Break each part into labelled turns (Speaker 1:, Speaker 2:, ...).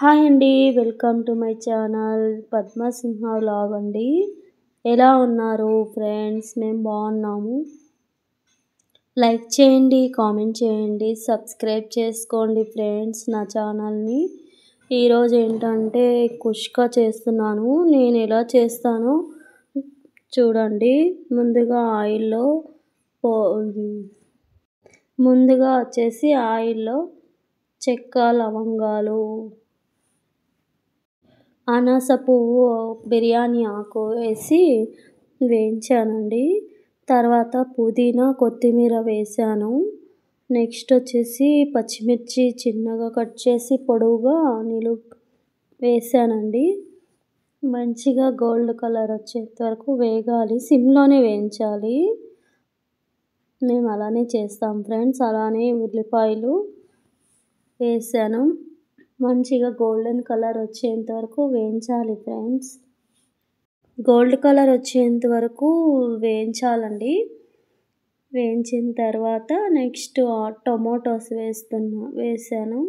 Speaker 1: Hi అండి. Welcome to my channel Padmasimha vlog అండి. ఎలా ఉన్నారు ఫ్రెండ్స్? మేము బాగున్నాము. లైక్ చేయండి, కామెంట్ చేయండి, సబ్స్క్రైబ్ చేసుకోండి ఫ్రెండ్స్ నా ఛానల్ని. ఈరోజు ఏంటంటే కుష్కా చేస్తున్నాను. నేను ఎలా చేస్తానో చూడండి. ముందుగా వచ్చేసి ఆయిల్లో చెక్క, లవంగాలు, అనాస పువ్వు, బిర్యానీ ఆకు వేసి వేయించానండి. తర్వాత పుదీనా, కొత్తిమీర వేసాను. నెక్స్ట్ వచ్చేసి పచ్చిమిర్చి చిన్నగా కట్ చేసి పొడవుగా వేసానండి. మంచిగా గోల్డ్ కలర్ వచ్చేంత వరకు వేగాలి. సిమ్లోనే వేయించాలి. మేము అలానే చేస్తాం ఫ్రెండ్స్. అలానే ఉల్లిపాయలు వేసాను. మంచిగా గోల్డెన్ కలర్ వచ్చేంత వరకు వేయించాలి ఫ్రెండ్స్. గోల్డ్ కలర్ వచ్చేంత వరకు వేయించాలండి. వేయించిన తర్వాత నెక్స్ట్ టొమాటోస్ వేసాను.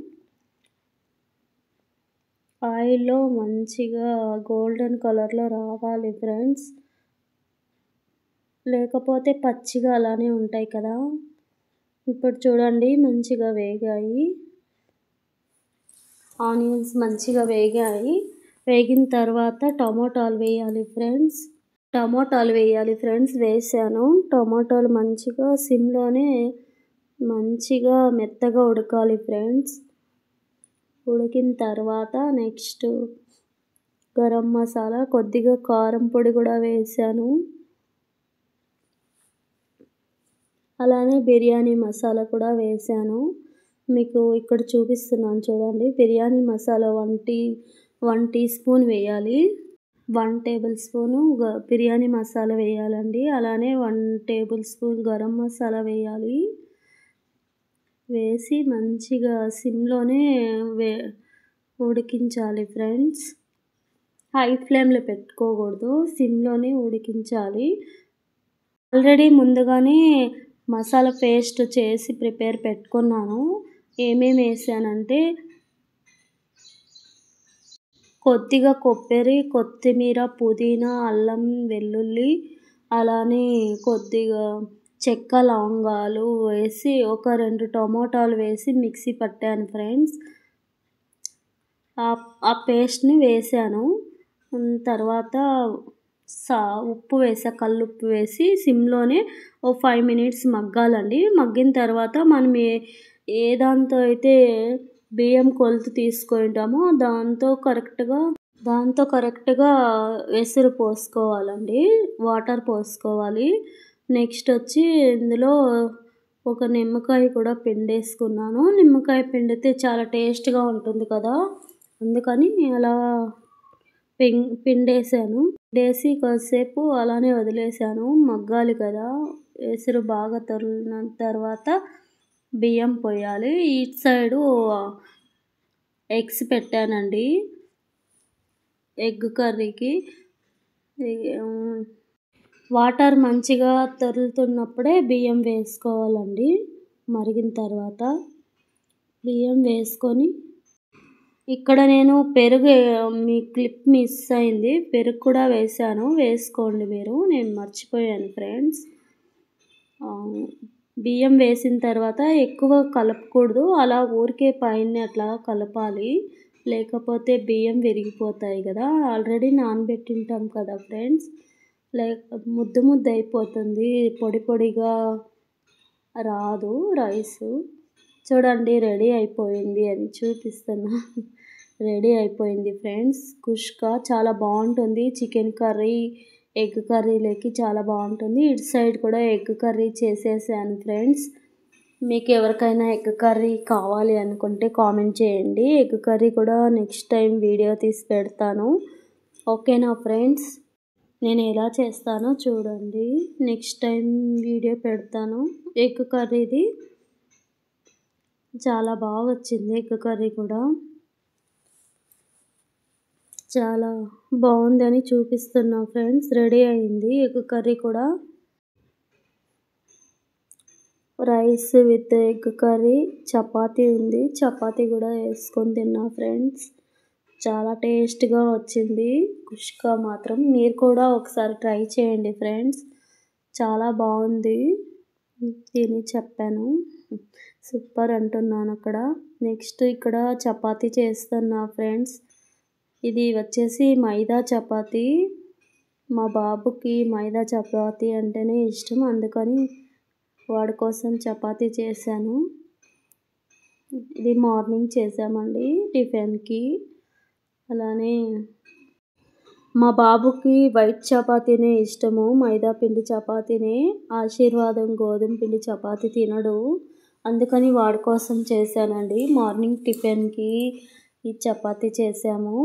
Speaker 1: ఆయిల్లో మంచిగా గోల్డెన్ కలర్లో రావాలి ఫ్రెండ్స్. లేకపోతే పచ్చిగా అలానే ఉంటాయి కదా. ఇప్పుడు చూడండి మంచిగా వేగాయి. ఆనియన్స్ మంచిగా వేగాయి. వేగిన తర్వాత టమాటాలు వేయాలి ఫ్రెండ్స్. వేసాను. టమాటాలు మంచిగా సిమ్లోనే మంచిగా మెత్తగా ఉడకాలి ఫ్రెండ్స్. ఉడికిన తర్వాత నెక్స్ట్ గరం మసాలా, కొద్దిగా కారం పొడి కూడా వేసాను. అలానే బిర్యానీ మసాలా కూడా వేసాను. మీకు ఇక్కడ చూపిస్తున్నాను చూడండి. బిర్యానీ మసాలా 1 టీ స్పూన్ వేయాలి. 1 టేబుల్ స్పూను బిర్యానీ మసాలా వేయాలండి. అలానే 1 టేబుల్ స్పూన్ గరం మసాలా వేయాలి. వేసి మంచిగా సిమ్లోనే ఉడికించాలి ఫ్రెండ్స్. హై ఫ్లేమ్లో పెట్టుకోకూడదు, సిమ్లోనే ఉడికించాలి. ఆల్రెడీ ముందుగానే మసాలా పేస్ట్ చేసి ప్రిపేర్ పెట్టుకున్నాను. ఏమేమి వేసానంటే కొద్దిగా కొబ్బరి, కొత్తిమీర, పుదీనా, అల్లం, వెల్లుల్లి, అలానే కొద్దిగా చెక్క, లవంగాలు వేసి ఒక 2 టమాటాలు వేసి మిక్సీ పట్టాను ఫ్రెండ్స్. ఆ పేస్ట్ని వేసాను. తర్వాత ఉప్పు వేసా, కల్లుప్పు వేసి సిమ్లోనే 5 మినిట్స్ మగ్గాలండి. మగ్గిన తర్వాత మనం ఏ దాంతో అయితే బియ్యం కొలత తీసుకుంటామో దాంతో కరెక్ట్గా ఎసురు పోసుకోవాలండి. వాటర్ పోసుకోవాలి. నెక్స్ట్ వచ్చి ఇందులో ఒక నిమ్మకాయ కూడా పిండేసుకున్నాను. నిమ్మకాయ పిండితే చాలా టేస్ట్గా ఉంటుంది కదా, అందుకని అలా పిండేసాను. పిండేసి కొద్దిసేపు అలానే వదిలేసాను. మగ్గాలి కదా. ఎసురు బాగా తగిలిన తర్వాత బియ్యం పోయాలి. ఇటు సైడు ఎగ్స్ పెట్టానండి. ఎగ్ కర్రీకి వాటర్ మంచిగా తగులుతున్నప్పుడే బియ్యం వేసుకోవాలండి. మరిగిన తర్వాత బియ్యం వేసుకొని ఇక్కడ నేను పెరుగు, మీ క్లిప్ మిస్ అయింది, పెరుగు కూడా వేసాను. వేసుకోండి మీరు. నేను మర్చిపోయాను ఫ్రెండ్స్. బియ్యం వేసిన తర్వాత ఎక్కువ కలపకూడదు. అలా ఊరికే పైన అట్లా కలపాలి. లేకపోతే బియ్యం విరిగిపోతాయి కదా. ఆల్రెడీ నానబెట్టింటాం కదా ఫ్రెండ్స్. ముద్ద అయిపోతుంది, పొడి పొడిగా రాదు రైసు. చూడండి రెడీ అయిపోయింది అని చూపిస్తున్నా. రెడీ అయిపోయింది ఫ్రెండ్స్. కుష్కా చాలా బాగుంటుంది. చికెన్ కర్రీ, ఎగ్ కర్రీలోకి చాలా బాగుంటుంది. ఇటు సైడ్ కూడా ఎగ్ కర్రీ చేసేసాను ఫ్రెండ్స్. మీకు ఎవరికైనా ఎగ్ కర్రీ కావాలి అనుకుంటే కామెంట్ చేయండి. ఎగ్ కర్రీ కూడా నెక్స్ట్ టైం వీడియో తీసి పెడతాను. ఓకేనా ఫ్రెండ్స్? నేను ఎలా చేస్తానో చూడండి. నెక్స్ట్ టైం వీడియో పెడతాను. ఎగ్ కర్రీది చాలా బాగా వచ్చింది. ఎగ్ కర్రీ కూడా చాలా బాగుందని చూపిస్తున్నా ఫ్రెండ్స్. రెడీ అయింది ఎగ్ కర్రీ కూడా. Rice with egg curry, chapati ఉంది. చపాతీ కూడా వేసుకొని తిన్నా ఫ్రెండ్స్. చాలా టేస్ట్గా వచ్చింది కుష్కా మాత్రం. మీరు కూడా ఒకసారి ట్రై చేయండి ఫ్రెండ్స్, చాలా బాగుంది. తిని చెప్పాను, సూపర్ అంటున్నాను అక్కడ. నెక్స్ట్ ఇక్కడ చపాతీ చేస్తున్నా ఫ్రెండ్స్. ఇది వచ్చేసి మైదా చపాతీ. మా బాబుకి మైదా చపాతీ అంటేనే ఇష్టం, అందుకని వాడి కోసం చపాతీ చేశాను. ఇది మార్నింగ్ చేసామండి టిఫిన్కి. అలానే మా బాబుకి వైట్ చపాతీనే ఇష్టము, మైదా పిండి చపాతీనే. ఆశీర్వాదం గోధుమ పిండి చపాతీ తినడు, అందుకని వాడి కోసం చేశానండి. మార్నింగ్ టిఫిన్కి ఈ చపాతీ చేసాము,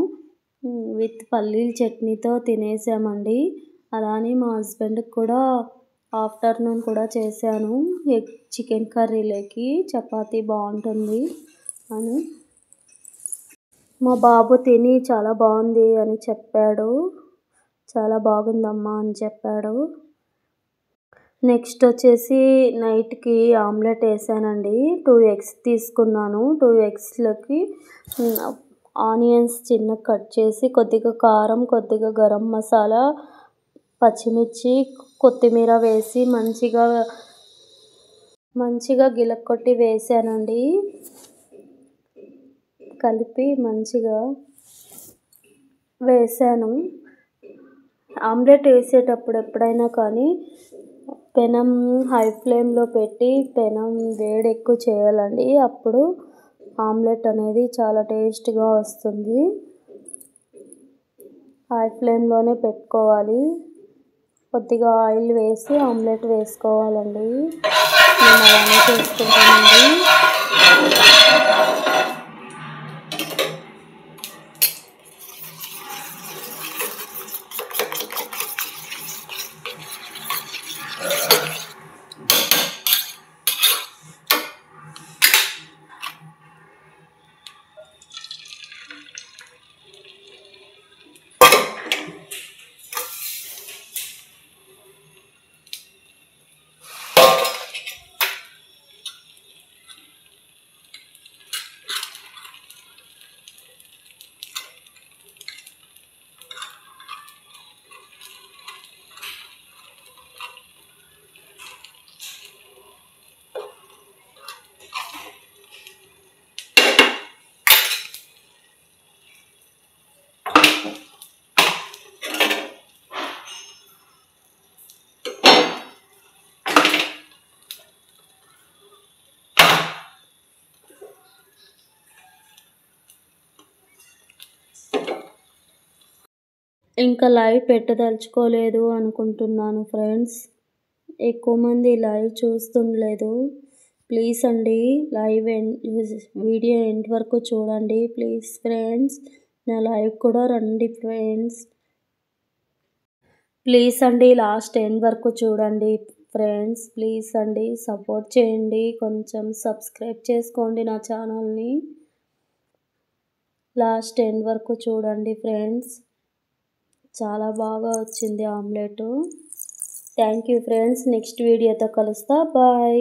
Speaker 1: విత్ పల్లీల చట్నీతో తినేసామండి. అలానే మా హస్బెండ్కి కూడా ఆఫ్టర్నూన్ కూడా చేశాను, ఎగ్ చికెన్ కర్రీలోకి చపాతీ బాగుంటుంది అని. మా బాబు తిని చాలా బాగుంది అని చెప్పాడు, చాలా బాగుందమ్మా అని చెప్పాడు. నెక్స్ట్ వచ్చేసి నైట్కి ఆమ్లెట్ వేసానండి. 2 ఎగ్స్ తీసుకున్నాను. 2 ఎగ్స్లోకి ఆనియన్స్ చిన్న కట్ చేసి, కొద్దిగా కారం, కొద్దిగా గరం మసాలా, పచ్చిమిర్చి, కొత్తిమీర వేసి మంచిగా గిలక్కొట్టి వేసానండి. కలిపి మంచిగా వేసాను. ఆమ్లెట్ వేసేటప్పుడు ఎప్పుడైనా కానీ పెనం హై ఫ్లేమ్లో పెట్టి పెనం వేడి ఎక్కువ చేయాలండి, అప్పుడు ఆమ్లెట్ అనేది చాలా టేస్ట్గా వస్తుంది. హై ఫ్లేమ్లోనే పెట్టుకోవాలి. కొద్దిగా ఆయిల్ వేసి ఆమ్లెట్ వేసుకోవాలండి. నేను అలానే చేసుకుంటానండి. ఇంకా లైవ్ పెట్టదలుచుకోలేదు అనుకుంటున్నాను ఫ్రెండ్స్. ఎక్కువ మంది లైవ్ చూస్తుండలేదు. ప్లీజ్ అండి వీడియో ఎండ్ వరకు చూడండి ప్లీజ్ ఫ్రెండ్స్. నా లైవ్ కూడా రండి ఫ్రెండ్స్. ప్లీజ్ అండి లాస్ట్ ఎండ్ వరకు చూడండి ఫ్రెండ్స్. ప్లీజ్ అండి సపోర్ట్ చేయండి, కొంచెం సబ్స్క్రైబ్ చేసుకోండి నా ఛానల్ని. లాస్ట్ ఎండ్ వరకు చూడండి ఫ్రెండ్స్. చాలా బాగా వచ్చింది omelette. Thank you friends. Next వీడియోతో కలుస్తా. బాయ్.